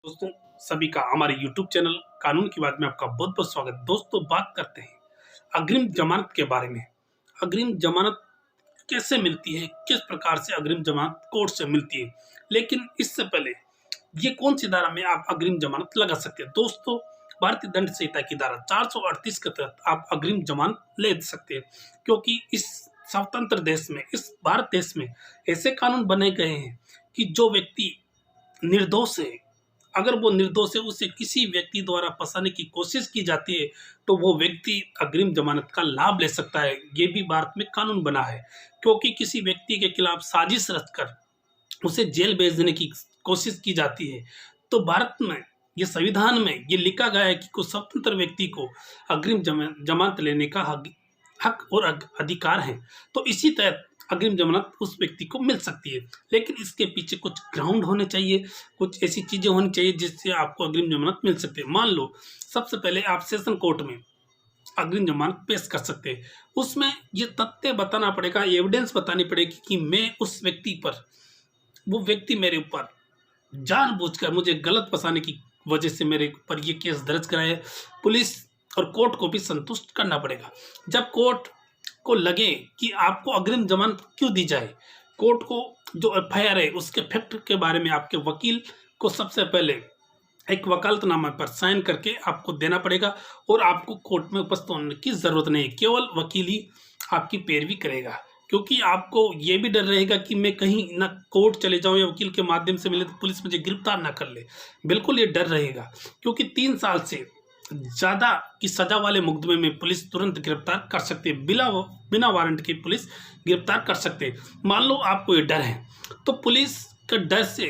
दोस्तों, सभी का हमारे YouTube चैनल कानून की बात में आपका बहुत बहुत स्वागत। दोस्तों, बात करते हैं अग्रिम जमानत के बारे में। अग्रिम जमानत कैसे मिलती है, किस प्रकार से अग्रिम जमानत कोर्ट से मिलती है, लेकिन इससे पहले ये कौन सी धारा में आप अग्रिम जमानत लगा सकते हैं। दोस्तों, भारतीय दंड संहिता की धारा 438 के तहत आप अग्रिम जमानत ले सकते हैं, क्योंकि इस स्वतंत्र देश में, इस भारत देश में ऐसे कानून बने गए हैं कि जो व्यक्ति निर्दोष है, अगर वो निर्दोष है, उसे किसी व्यक्ति द्वारा फंसाने की कोशिश की जाती है तो वो व्यक्ति अग्रिम जमानत का लाभ ले सकता है। ये भी भारत में कानून बना है, क्योंकि किसी व्यक्ति के खिलाफ साजिश रचकर उसे जेल भेज देने की कोशिश की जाती है तो भारत में ये संविधान में ये लिखा गया है कि कुछ स्वतंत्र व्यक्ति को अग्रिम जमानत लेने का हक और अधिकार है। तो इसी तहत अग्रिम जमानत उस व्यक्ति को मिल सकती है, लेकिन इसके पीछे कुछ ग्राउंड होने चाहिए, कुछ ऐसी चीज़ें होनी चाहिए जिससे आपको अग्रिम जमानत मिल सकती है। मान लो, सबसे पहले आप सेशन कोर्ट में अग्रिम जमानत पेश कर सकते हैं। उसमें ये तथ्य बताना पड़ेगा, एविडेंस बतानी पड़ेगी कि मैं उस व्यक्ति पर, वो व्यक्ति मेरे ऊपर जानबूझकर मुझे गलत फंसाने की वजह से मेरे ऊपर ये केस दर्ज कराया है। पुलिस और कोर्ट को भी संतुष्ट करना पड़ेगा। जब कोर्ट को लगे कि आपको अग्रिम जमानत क्यों दी जाए, कोर्ट को जो एफआईआर है उसके फैक्ट के बारे में आपके वकील को सबसे पहले एक वकालतनामा पर साइन करके आपको देना पड़ेगा और आपको कोर्ट में उपस्थित होने की ज़रूरत नहीं है। केवल वकील ही आपकी पैरवी करेगा, क्योंकि आपको ये भी डर रहेगा कि मैं कहीं ना कोर्ट चले जाऊं या वकील के माध्यम से मिले तो पुलिस मुझे गिरफ्तार ना कर ले। बिल्कुल ये डर रहेगा, क्योंकि 3 साल से ज़्यादा की सज़ा वाले मुकदमे में पुलिस तुरंत गिरफ्तार कर सकती है। बिना वारंट की पुलिस गिरफ्तार कर सकते हैं। मान लो आपको ये डर है, तो पुलिस के डर से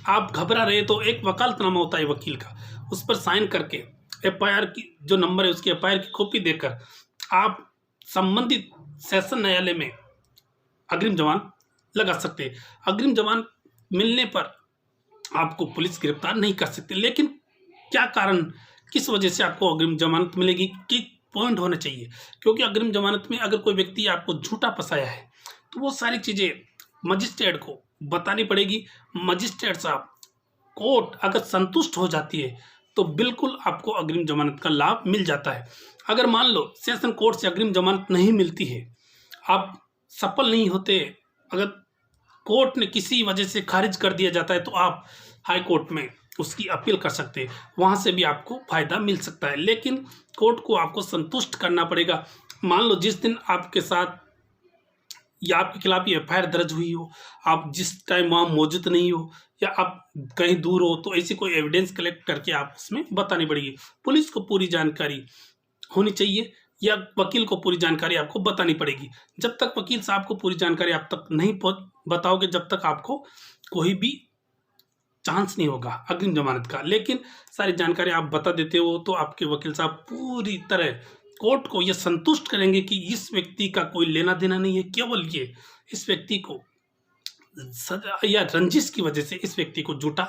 आप घबरा रहे तो एक वकालतनामा होता है वकील का, उस पर साइन करके एफआईआर की जो नंबर है उसकी एफआईआर की कॉपी देकर आप संबंधित सेशन न्यायालय में अग्रिम जमानत लगा सकते हैं। अग्रिम जमानत मिलने पर आपको पुलिस गिरफ्तार नहीं कर सकती, लेकिन क्या कारण, किस वजह से आपको अग्रिम जमानत मिलेगी, कि पॉइंट होने चाहिए। क्योंकि अग्रिम जमानत में अगर कोई व्यक्ति आपको झूठा फंसाया है तो वो सारी चीज़ें मजिस्ट्रेट को बतानी पड़ेगी। मजिस्ट्रेट साहब, कोर्ट अगर संतुष्ट हो जाती है तो बिल्कुल आपको अग्रिम जमानत का लाभ मिल जाता है। अगर मान लो सेशन कोर्ट से अग्रिम जमानत नहीं मिलती है, आप सफल नहीं होते, अगर कोर्ट ने किसी वजह से खारिज कर दिया जाता है तो आप हाई कोर्ट में उसकी अपील कर सकते हैं, वहाँ से भी आपको फ़ायदा मिल सकता है। लेकिन कोर्ट को आपको संतुष्ट करना पड़ेगा। मान लो जिस दिन आपके साथ या आपके खिलाफ ये एफआईआर दर्ज हुई हो, आप जिस टाइम वहाँ मौजूद नहीं हो या आप कहीं दूर हो, तो ऐसी कोई एविडेंस कलेक्ट करके आप उसमें बतानी पड़ेगी। पुलिस को पूरी जानकारी होनी चाहिए या वकील को पूरी जानकारी आपको बतानी पड़ेगी। जब तक वकील साहब को पूरी जानकारी आप तक नहीं बताओगे, जब तक आपको कोई भी चांस नहीं होगा अग्रिम जमानत का। लेकिन सारी जानकारी आप बता देते हो तो आपके वकील साहब पूरी तरह कोर्ट को ये संतुष्ट करेंगे कि इस व्यक्ति का कोई लेना देना नहीं है, केवल ये इस व्यक्ति को सजा या रंजिश की वजह से इस व्यक्ति को झूठा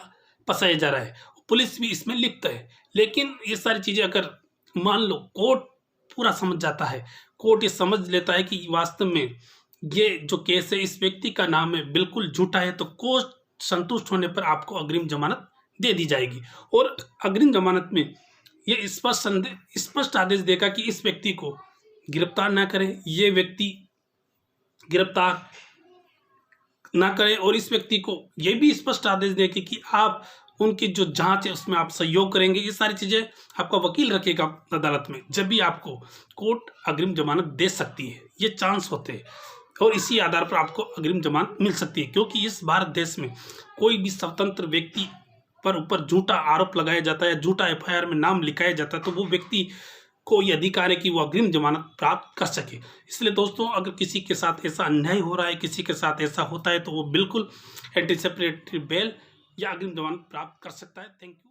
फंसाया जा रहा है। पुलिस भी इसमें लिप्त है। लेकिन ये सारी चीज़ें अगर मान लो कोर्ट पूरा समझ जाता है, कोर्ट ये समझ लेता है कि वास्तव में ये जो केस है इस व्यक्ति का नाम है बिल्कुल झूठा है, तो कोर्ट संतुष्ट होने पर आपको अग्रिम जमानत दे दी जाएगी। और अग्रिम जमानत में ये स्पष्ट आदेश देगा कि इस व्यक्ति को गिरफ्तार ना करें, ये व्यक्ति गिरफ्तार ना करें, और इस व्यक्ति को ये भी स्पष्ट आदेश देगी कि आप उनकी जो जांच है उसमें आप सहयोग करेंगे। ये सारी चीज़ें आपका वकील रखेगा अदालत में, जब भी आपको कोर्ट अग्रिम जमानत दे सकती है। ये चांस होते हैं और इसी आधार पर आपको अग्रिम जमानत मिल सकती है, क्योंकि इस भारत देश में कोई भी स्वतंत्र व्यक्ति पर ऊपर झूठा आरोप लगाया जाता है, झूठा एफआईआर में नाम लिखाया जाता है, तो वो व्यक्ति को ये अधिकार है कि वो अग्रिम जमानत प्राप्त कर सके। इसलिए दोस्तों, अगर किसी के साथ ऐसा अन्याय हो रहा है, किसी के साथ ऐसा होता है, तो वो बिल्कुल एंटीसिपेटरी बेल या अग्रिम जमानत प्राप्त कर सकता है। Thank you.